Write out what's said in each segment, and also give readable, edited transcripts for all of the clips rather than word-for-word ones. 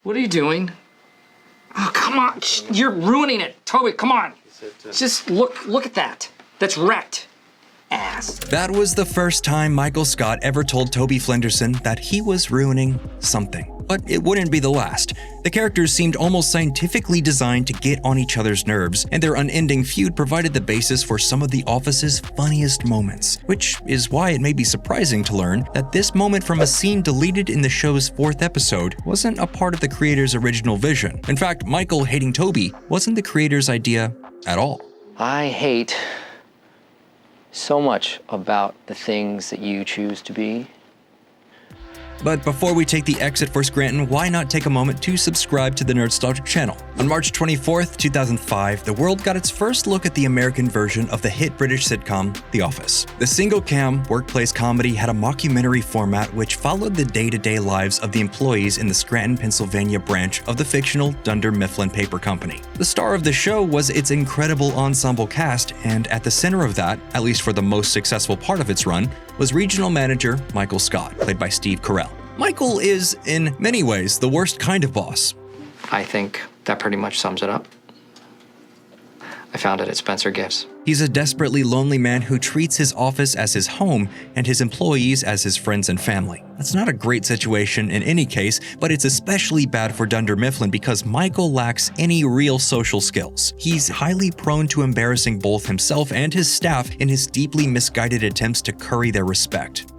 What are you doing? Oh, come on. You're ruining it. Toby, come on. Just look at that. That's wrecked. Ass. That was the first time Michael Scott ever told Toby Flenderson that he was ruining something. But it wouldn't be the last. The characters seemed almost scientifically designed to get on each other's nerves, and their unending feud provided the basis for some of The Office's funniest moments, which is why it may be surprising to learn that this moment from a scene deleted in the show's 4th episode wasn't a part of the creator's original vision. In fact, Michael hating Toby wasn't the creator's idea at all. I hate so much about the things that you choose to be. But before we take the exit for Scranton, why not take a moment to subscribe to the Nerdstalgic channel? On March 24th, 2005, the world got its first look at the American version of the hit British sitcom, The Office. The single-cam workplace comedy had a mockumentary format which followed the day-to-day lives of the employees in the Scranton, Pennsylvania branch of the fictional Dunder Mifflin Paper Company. The star of the show was its incredible ensemble cast, and at the center of that, at least for the most successful part of its run, was regional manager Michael Scott, played by Steve Carell. Michael is, in many ways, the worst kind of boss. I think that pretty much sums it up. I found it at Spencer Gifts. He's a desperately lonely man who treats his office as his home and his employees as his friends and family. That's not a great situation in any case, but it's especially bad for Dunder Mifflin because Michael lacks any real social skills. He's highly prone to embarrassing both himself and his staff in his deeply misguided attempts to curry their respect.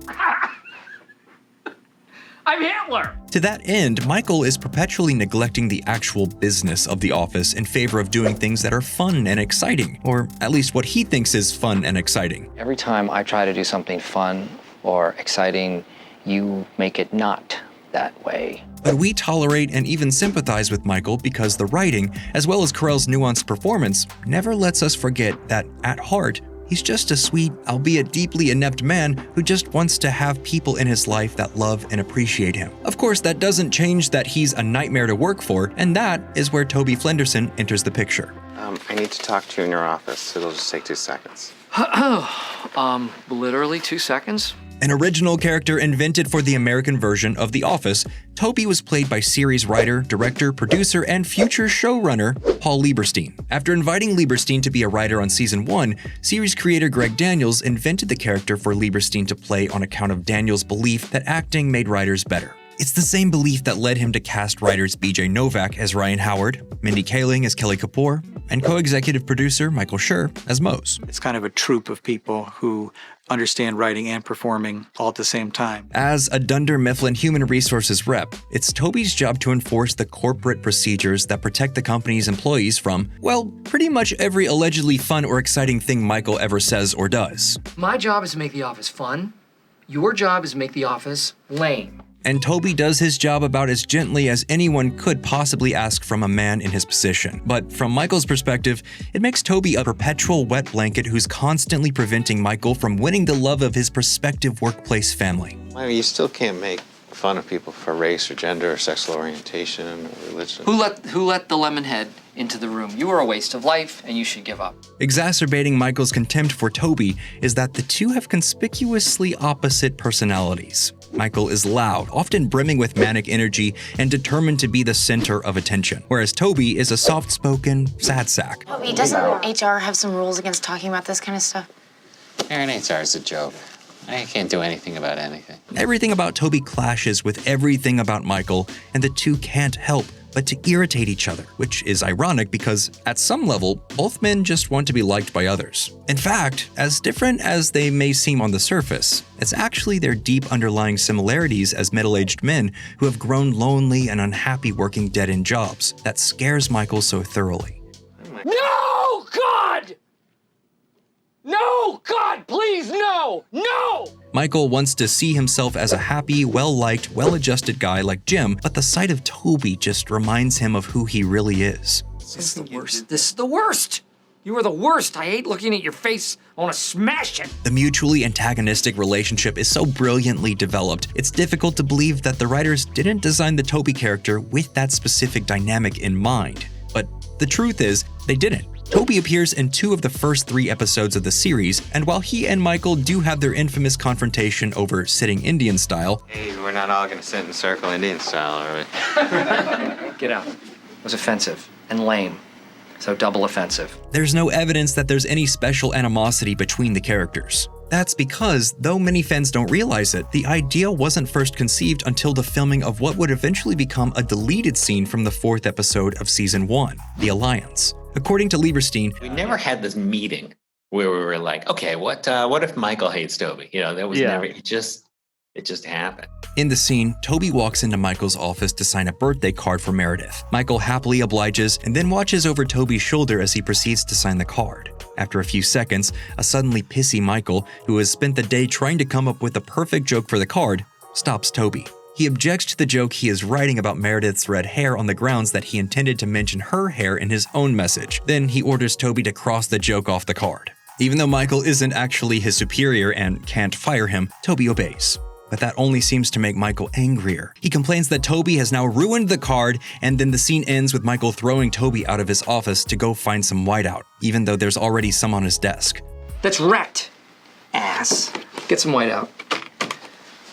I'm Hitler! To that end, Michael is perpetually neglecting the actual business of the office in favor of doing things that are fun and exciting, or at least what he thinks is fun and exciting. Every time I try to do something fun or exciting, you make it not that way. But we tolerate and even sympathize with Michael because the writing, as well as Carell's nuanced performance, never lets us forget that, at heart, he's just a sweet, albeit deeply inept man who just wants to have people in his life that love and appreciate him. Of course, that doesn't change that he's a nightmare to work for, and that is where Toby Flenderson enters the picture. I need to talk to you in your office. It'll just take 2 seconds. Literally 2 seconds? An original character invented for the American version of The Office, Toby was played by series writer, director, producer, and future showrunner Paul Lieberstein. After inviting Lieberstein to be a writer on season 1, series creator Greg Daniels invented the character for Lieberstein to play on account of Daniels' belief that acting made writers better. It's the same belief that led him to cast writers BJ Novak as Ryan Howard, Mindy Kaling as Kelly Kapoor, and co-executive producer Michael Schur as Mose. It's kind of a troupe of people who understand writing and performing all at the same time. As a Dunder Mifflin human resources rep, it's Toby's job to enforce the corporate procedures that protect the company's employees from, well, pretty much every allegedly fun or exciting thing Michael ever says or does. My job is to make the office fun. Your job is to make the office lame. And Toby does his job about as gently as anyone could possibly ask from a man in his position. But from Michael's perspective, it makes Toby a perpetual wet blanket who's constantly preventing Michael from winning the love of his prospective workplace family. I mean, you still can't make fun of people for race or gender or sexual orientation or religion. Who let the lemon head into the room? You are a waste of life, and you should give up. Exacerbating Michael's contempt for Toby is that the two have conspicuously opposite personalities. Michael is loud, often brimming with manic energy and determined to be the center of attention, whereas Toby is a soft-spoken sad sack. Toby, doesn't HR have some rules against talking about this kind of stuff? Aaron, HR is a joke. I can't do anything about anything. Everything about Toby clashes with everything about Michael, and the two can't help but to irritate each other, which is ironic because, at some level, both men just want to be liked by others. In fact, as different as they may seem on the surface, it's actually their deep underlying similarities as middle-aged men who have grown lonely and unhappy working dead-end jobs that scares Michael so thoroughly. No, God! No, God, please, no! No! Michael wants to see himself as a happy, well-liked, well-adjusted guy like Jim, but the sight of Toby just reminds him of who he really is. This is the worst. This is the worst! You are the worst. I hate looking at your face. I want to smash it. The mutually antagonistic relationship is so brilliantly developed, it's difficult to believe that the writers didn't design the Toby character with that specific dynamic in mind. But the truth is, they didn't. Toby appears in 2 of the first 3 episodes of the series, and while he and Michael do have their infamous confrontation over sitting Indian style, Hey, we're not all gonna sit in a circle Indian style, are we? Get out. It was offensive and lame. So double offensive. There's no evidence that there's any special animosity between the characters. That's because, though many fans don't realize it, the idea wasn't first conceived until the filming of what would eventually become a deleted scene from the 4th episode of Season 1, The Alliance. According to Lieberstein, We never had this meeting where we were like, okay, what if Michael hates Toby? You know, that was never, it just happened. in the scene, Toby walks into Michael's office to sign a birthday card for Meredith. Michael happily obliges and then watches over Toby's shoulder as he proceeds to sign the card. After a few seconds, a suddenly pissy Michael, who has spent the day trying to come up with a perfect joke for the card, stops Toby. He objects to the joke he is writing about Meredith's red hair on the grounds that he intended to mention her hair in his own message. Then he orders Toby to cross the joke off the card. Even though Michael isn't actually his superior and can't fire him, Toby obeys. But that only seems to make Michael angrier. He complains that Toby has now ruined the card, and then the scene ends with Michael throwing Toby out of his office to go find some whiteout, even though there's already some on his desk. That's wrecked, ass. Get some whiteout.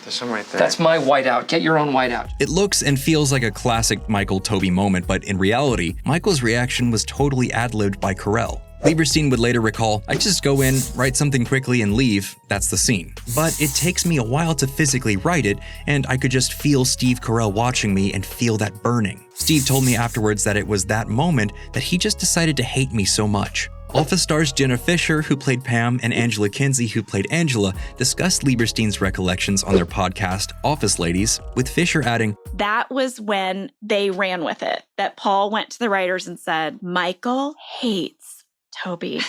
There's some right there. That's my whiteout. Get your own whiteout. It looks and feels like a classic Michael-Toby moment, but in reality, Michael's reaction was totally ad-libbed by Carell. Lieberstein would later recall, "I just go in, write something quickly and leave, that's the scene. But it takes me a while to physically write it, and I could just feel Steve Carell watching me and feel that burning." Steve told me afterwards that it was that moment that he just decided to hate me so much. Office stars Jenna Fisher, who played Pam, and Angela Kinsey, who played Angela, discussed Lieberstein's recollections on their podcast, Office Ladies, with Fisher adding, "That was when they ran with it, that Paul went to the writers and said, Michael hates Toby."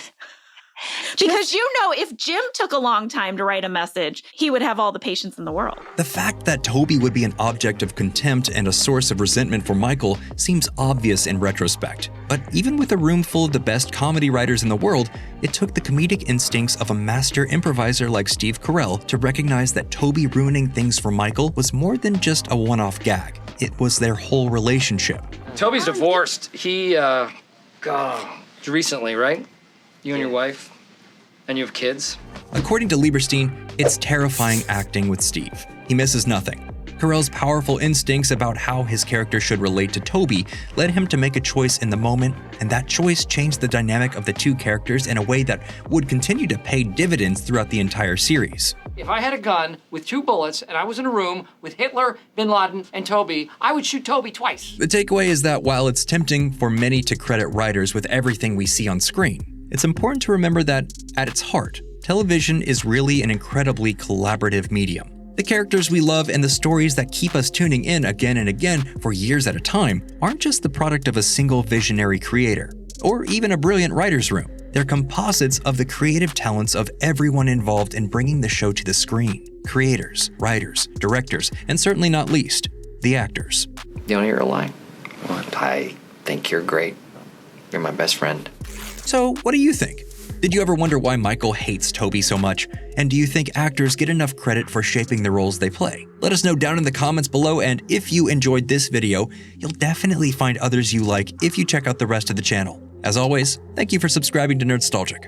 Because if Jim took a long time to write a message, he would have all the patience in the world. The fact that Toby would be an object of contempt and a source of resentment for Michael seems obvious in retrospect. But even with a room full of the best comedy writers in the world, it took the comedic instincts of a master improviser like Steve Carell to recognize that Toby ruining things for Michael was more than just a one-off gag. It was their whole relationship. Toby's divorced. He, recently, right? You and your wife? And you have kids? According to Lieberstein, it's terrifying acting with Steve. He misses nothing. Carell's powerful instincts about how his character should relate to Toby led him to make a choice in the moment, and that choice changed the dynamic of the two characters in a way that would continue to pay dividends throughout the entire series. If I had a gun with 2 bullets and I was in a room with Hitler, Bin Laden, and Toby, I would shoot Toby twice. The takeaway is that while it's tempting for many to credit writers with everything we see on screen, it's important to remember that, at its heart, television is really an incredibly collaborative medium. The characters we love and the stories that keep us tuning in again and again for years at a time aren't just the product of a single visionary creator, or even a brilliant writer's room. They're composites of the creative talents of everyone involved in bringing the show to the screen. Creators, writers, directors, and certainly not least, the actors. You want to hear a lie? What? I think you're great. You're my best friend. So, what do you think? Did you ever wonder why Michael hates Toby so much? And do you think actors get enough credit for shaping the roles they play? Let us know down in the comments below, and if you enjoyed this video, you'll definitely find others you like if you check out the rest of the channel. As always, thank you for subscribing to Nerdstalgic.